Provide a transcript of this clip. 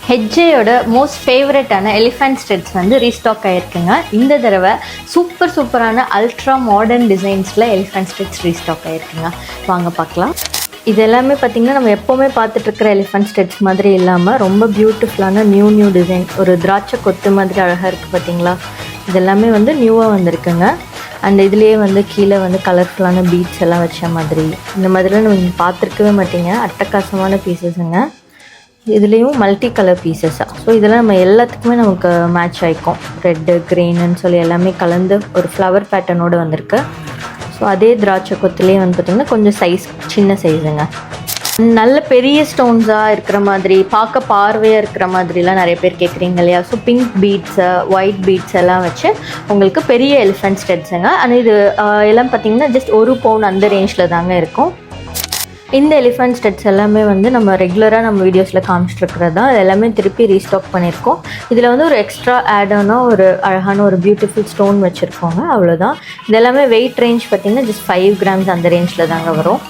ஹெட்ஜேயோட most ஃபேவரட்டான elephant ஸ்டெட்ஸ் வந்து ரீஸ்டாக் ஆகிருக்குங்க. இந்த தடவை சூப்பரான அல்ட்ரா மாடர்ன் டிசைன்ஸில் எலிஃபண்ட் ஸ்டெட்ஸ் ரீஸ்டாக் ஆகிருக்குங்க. வாங்க பார்க்கலாம். இது எல்லாமே பார்த்திங்கன்னா நம்ம எப்போவுமே பார்த்துட்ருக்கிற எலிஃபண்ட் ஸ்டெட்ஸ் மாதிரி இல்லாமல் ரொம்ப பியூட்டிஃபுல்லான நியூ டிசைன், ஒரு திராட்சை கொத்து மாதிரி அழகாக இருக்குது பார்த்திங்களா. இது எல்லாமே வந்து நியூவாக வந்திருக்குங்க. அண்ட் இதுலேயே வந்து கீழே வந்து கலர்ஃபுல்லான பீட்ஸ் எல்லாம் வச்ச மாதிரி, இந்த மாதிரிலாம் நம்ம பார்த்துருக்கவே மாட்டிங்க. அட்டகாசமான பீசஸுங்க. இதுலேயும் மல்டி கலர் பீசஸாக. ஸோ இதெல்லாம் நம்ம எல்லாத்துக்குமே நமக்கு மேட்ச் ஆகிக்கும். ரெட்டு க்ரீனுன்னு சொல்லி எல்லாமே கலந்து ஒரு ஃப்ளவர் பேட்டர்னோடு வந்திருக்கு. ஸோ அதே திராட்சை கொத்துலேயே வந்து பார்த்திங்கன்னா கொஞ்சம் சைஸ் சின்ன சைஸுங்க. நல்ல பெரிய ஸ்டோன்ஸாக இருக்கிற மாதிரி, பார்க்க பார்வையாக இருக்கிற மாதிரிலாம் நிறைய பேர் கேட்குறீங்க இல்லையா. So pink beads, white beads எல்லாம் வச்சு உங்களுக்கு பெரிய எலிஃபண்ட் ஸ்டெட்ஸுங்க. ஆனால் இது எல்லாம் பார்த்திங்கன்னா ஜஸ்ட் 1 பவுன் அந்த ரேஞ்சில் தாங்க இருக்கும். இந்த எலிஃபண்ட் ஸ்டெட்ஸ் எல்லாமே வந்து நம்ம ரெகுலராக நம்ம வீடியோஸில் காமிச்சிட்ருக்கிறது தான். இது எல்லாமே திருப்பி ரீஸ்டாக் பண்ணியிருக்கோம். இதில் வந்து ஒரு எக்ஸ்ட்ரா ஆடான ஒரு அழகான ஒரு பியூட்டிஃபுல் ஸ்டோன் வச்சுருக்கோங்க, அவ்வளோதான். இது எல்லாமே வெயிட் ரேஞ்ச் பார்த்திங்கன்னா ஜஸ்ட் 5 கிராம்ஸ் அந்த ரேஞ்சில் தாங்க வரும்.